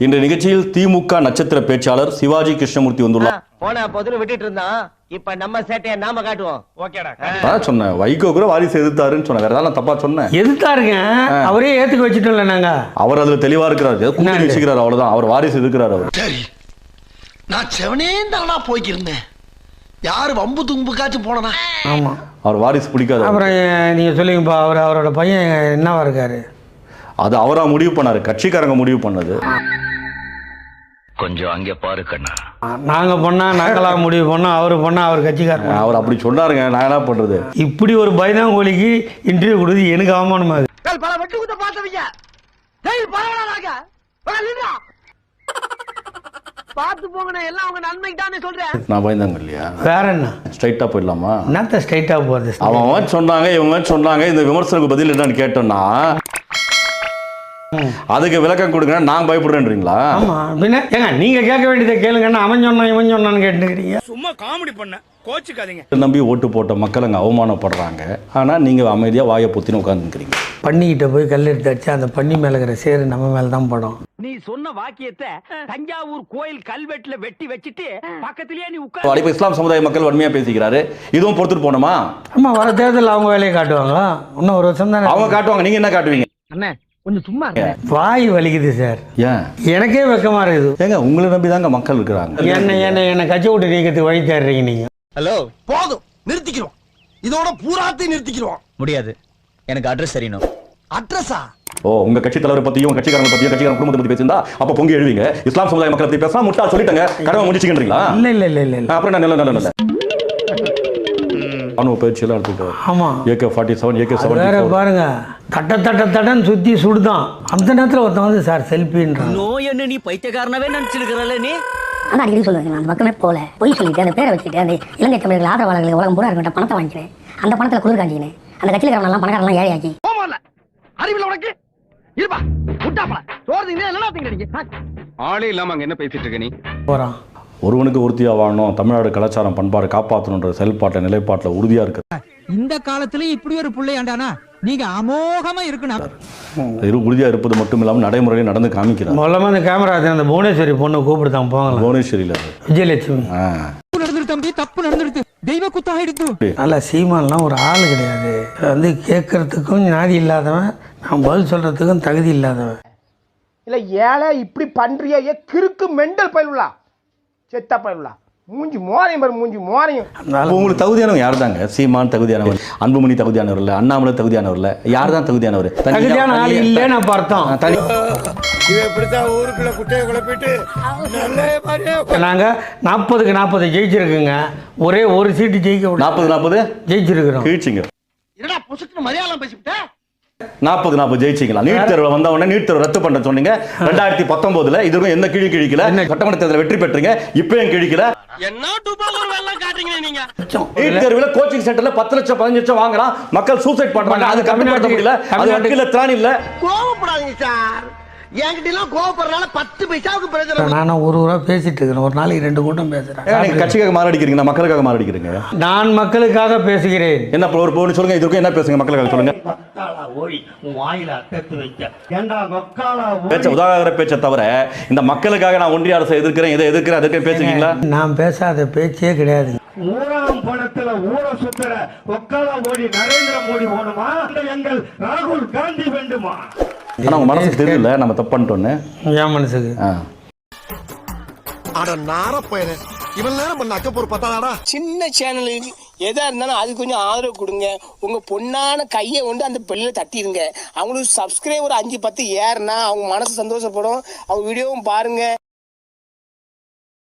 இந்த நிகழ்ச்சியில் திமுக நட்சத்திர பேச்சாளர் சிவாஜி கிருஷ்ணமூர்த்தி வந்துள்ளார். போன பொதுல விட்டுட்டு இருந்தான், இப்ப நம்ம சேட்டைய நாம காட்டுவோம். ஓகேடா சொன்னேன் வைகோ கூட வாரிசு எதிர்த்தாருன்னு சொன்னேன். வேற ஏதாவது தப்பா சொன்னேன்? எதிர்த்தாருங்க, அவரே ஏத்துக்க வச்சுட்டோம்ல நாங்க. அவர் அதுல தெளிவா இருக்கிறாரு, கூட்டணி வச்சுக்கிறாரு, அவ்வளவுதான். அவர் வாரிசு இருக்கிறாரு. அவர் சரி, நான் செவனே தானா போய்க்கிருந்தேன். யாரு வம்பு தும்புக்காச்சும் போனா? ஆமா, அவர் வாரிசு பிடிக்காது. அப்புறம் நீங்க சொல்லுங்கப்பா, அவரோட பையன் என்னவா இருக்காரு? அது அவரா முடிவு பண்ணாரு, கட்சிக்காரங்க முடிவு பண்ணது. கொஞ்சம் அங்கே பாரு கண்ணா. நாங்க பண்ணா நாங்களா முடிவு பண்ணோம், அவரு பண்ணா அவர் கட்சிக்காரங்க. அவர் அப்படி சொன்னாருங்க, நான் என்ன பண்றது? இப்படி ஒரு பயந்தாங்கோலிக்கு இன்டர்வியூ கொடுத்து எனக்கு அவமானமா இருக்கு. பல வெட்டு குத்த பார்த்தவங்க பார்த்து போங்கண்ணே, எல்லாம் அவங்க நன்மைக்கு தானே சொல்றேன். நான் பயந்தாங்க இல்லையா? வேற என்ன, ஸ்ட்ரைட்டா போயிடலாமா? என்னத்த ஸ்ட்ரைட்டா போறது? அவன் சொன்னாங்க, இவங்க சொன்னாங்க, இந்த விமர்சனத்துக்கு பதில் என்னன்னு கேட்டோம்னா அதுக்கு விளக்கம் கொடுங்க, நான் பயப்படுறேன்றீங்களா? ஆமா, பின்ன ஏங்க நீங்க கேட்க வேண்டியதை கேளுங்கன்னா அவன் சொன்னா இவன் சொன்னான்னு கேட்டுக்கிறீங்க. சும்மா காமெடி பண்ண, கோச்சுக்காதீங்க. நம்பி ஓட்டு போட்ட மக்கள் அங்கே அவமானப்படுறாங்க. ஆனா நீங்க அமைதியா வாயை பொத்தின்னு உட்காந்துக்கிறீங்க. பண்ணிக்கிட்ட போய் கல் எடுத்து அடிச்சு அந்த பண்ணி மேல இருக்கிற சேரு நம்ம மேல தான் படும். நீ சொன்ன வாக்கியத்தை தஞ்சாவூர் கோயில் கல்வெட்டுல வெட்டி வச்சிட்டு பக்கத்திலேயே நீ உட்கார். இப்ப இஸ்லாம் சமுதாய மக்கள் வன்மையா பேசிக்கிறாரு, இதுவும் பொறுத்துட்டு போனோமா? ஆமா, வர தேர்தல் அவங்க வேலையை காட்டுவாங்களா? இன்னும் ஒரு வருஷம் தானே அவங்க காட்டுவாங்க, நீங்க என்ன காட்டுவீங்க? அண்ணே கொஞ்சம் சும்மா வாய் வலிக்குது சார். ஏன்? எனக்கே வெக்கமா இருக்குது. ஏங்க உங்களை நம்பி தாங்க மக்கள் இருக்கிறாங்க. என்ன கட்சி விட்டு நீக்கிறதுக்கு வழி தேடுறீங்க நீங்க. ஹலோ, போதும், நிறுத்திக்கிறோம். இதோட பூராத்தையும் நிறுத்திக்கிறோம். முடியாது, எனக்கு அட்ரஸ் தெரியணும். அட்ரஸா? ஓ, உங்க கட்சி தலைவரை பத்தியும் கட்சிக்காரங்க பத்தியும் கட்சிக்காரங்க குடும்பத்தை பத்தி பேசியிருந்தா அப்ப பொங்கி எழுவீங்க. இஸ்லாம் சமுதாய மக்களை பத்தி பேசலாம், முட்டா சொல்லிட்டங்க, கடமை முடிச்சுக்கின்றீங்களா? இல்ல இல்ல இல்ல இல்ல அப்புறம் நான் நல்ல ராணுவ பயிற்சியெல்லாம் எடுத்துக்கிட்டாரு. ஆமா, AK-47 AK-74 வேற பாருங்க, தட்டன்னு சுத்தி சுடுதான். அந்த நேரத்துல ஒருத்தன் வந்து சார் செல்ஃபின்றான். நோய் என்ன, நீ பைத்தியக்காரனவே நினைச்சிருக்கிறல்ல நீ. ஆனால் அடிக்கடி சொல்லுவாங்க, நான் அந்த பக்கமே போல பொய் சொல்லிட்டு அந்த பேரை வச்சுட்டு அந்த இலங்கை தமிழர்கள் ஆதரவாளர்களுக்கு உலகம் பூரா இருக்கிட்ட பணத்தை வாங்கிக்கிறேன். அந்த பணத்தில் குளிர் காஞ்சினேன். அந்த கட்சியில் இருக்கிறவங்க பணக்காரெல்லாம் ஏழையாக்கி அறிவில் உனக்கு இருப்பா முட்டாப்பல சோறுங்க எல்லாம் திங்க. ஆளே இல்லாம அங்க என்ன பேசிட்டு இருக்க நீ? போறான். ஒருவனுக்கு உறுதியா வாழணும், தமிழ்நாடு கலாச்சாரம் பண்பாடு காப்பாற்றணுன்ற செயல்பாட்டில் நிலைப்பாட்டில் உறுதியா இருக்கு. இந்த காலத்துல இப்படி ஒரு பிள்ளையாண்டானா நீங்க அமோகமா இருக்கணும். உறுதியா இருப்பது மட்டும் இல்லாமல் நடைமுறையில் நடந்து காமிக்கிறார். முதல்ல அந்த கேமரா அந்த புவனேஸ்வரி பொண்ணு கூப்பிடுதான் போங்க. புவனேஸ்வரியில விஜயலட்சுமி நடந்துட்டு தம்பி, தப்பு நடந்துடுது, தெய்வ குத்தாக எடுத்து. நல்ல சீமான்லாம் ஒரு ஆளு கிடையாது. வந்து கேட்கறதுக்கும் ஞாதி இல்லாதவன், நான் பதில் சொல்றதுக்கும் தகுதி இல்லாதவன். இல்ல ஏழை இப்படி பண்றிய கிறுக்கு மெண்டல் பயிலுலா செத்த பயிலுலா மூஞ்சி மோரையும் பாரு, மூஞ்சி மோரையும். உங்களுக்கு தகுதியானவங்க யார் தாங்க? சீமான் தகுதியானவர், அன்புமணி தகுதியானவர் இல்ல, அண்ணாமலை தகுதியானவர் இல்ல, யார் தான் தகுதியானவர்? தகுதியான ஆள் இல்லைன்னு நான் பார்த்தோம். ஊருக்குள்ள குட்டையை குழப்பிட்டு நாங்க 40க்கு 40 ஜெயிச்சிருக்குங்க. ஒரே ஒரு சீட்டு ஜெயிக்க 40 ஜெயிச்சிருக்கிறோம். கீழ்ச்சிங்க. என்னடா புசுக்கு மலையாளம் பேசிவிட்ட? 40 ஜெயிச்சிங்களா? நீட் தேர்வு வந்த உடனே நீட் தேர்வு ரத்து பண்ண சொன்னீங்க 2019. இதுக்கும் எந்த கிழிக்கல, சட்டமன்ற தேர்தலில் வெற்றி பெற்றீங்க, இப்பயும் கிழிக்கல. என்ன டூபாலர் வெள்ளம் காட்டுறீங்க நீங்க? நீட் தேர்வுல கோச்சிங் சென்டர்ல 10 லட்சம் 15 லட்சம் வாங்குறான், மக்கள் சூசைட் பண்றாங்க. அது கட்டுப்படுத்த முடியல, அது வக்கீல திராணி இல்ல. கோவப்படாதீங்க சார், என்கிட்ட எல்லாம் கோவப்படுறதுனால 10 பைசாவுக்கு பிரயோஜனம். நானும் ஒரு ஊரா பேசிட்டு இருக்கேன், ஒரு நாளைக்கு 2 கூட்டம் பேசுறேன். நீங்க கட்சிக்காக மாரடிக்கிறீங்க, மக்களுக்காக மாரடிக்கிறீங்க. நான் மக்களுக்காக பேசுகிறேன். என்ன ஒரு போன் சொல்லுங்க, இதுக்கு என்ன பேசுங்க, மக்களுக்காக சொல்லுங்க. பேச்ச உதாரண பேச்சை தவிர இந்த மக்களுக்காக நான் ஒன்றிய அரசை எதிர்க்கிறேன், இதை எதிர்க்கிறேன், அதுக்கு பேசுறீங்களா? நான் பேசாத பேச்சே கிடையாது. ஊராம் பணத்துல ஊர சுத்துற ஒக்காலா மோடி நரேந்திர மோடி வேணுமா, எங்கள் ராகுல் காந்தி வேண்டுமா? ஆனா உங்க மனசுக்கு தெரியல நம்ம தப்பு பண்ணிட்டோன்னு. என் மனசுக்கு அட நார போயிரு, இவன் நேரம் பண்ண அக்கப்போர் பத்தாடா. சின்ன சேனலுக்கு எதா இருந்தாலும் அது கொஞ்சம் ஆதரவு கொடுங்க. உங்க பொண்ணான கையை கொண்டு அந்த பெல்ல தட்டிடுங்க. அவங்களுக்கு சப்ஸ்கிரைபர் 5-10 ஏறுனா அவங்க மனசு சந்தோஷப்படும். அவங்க வீடியோவும் பாருங்க.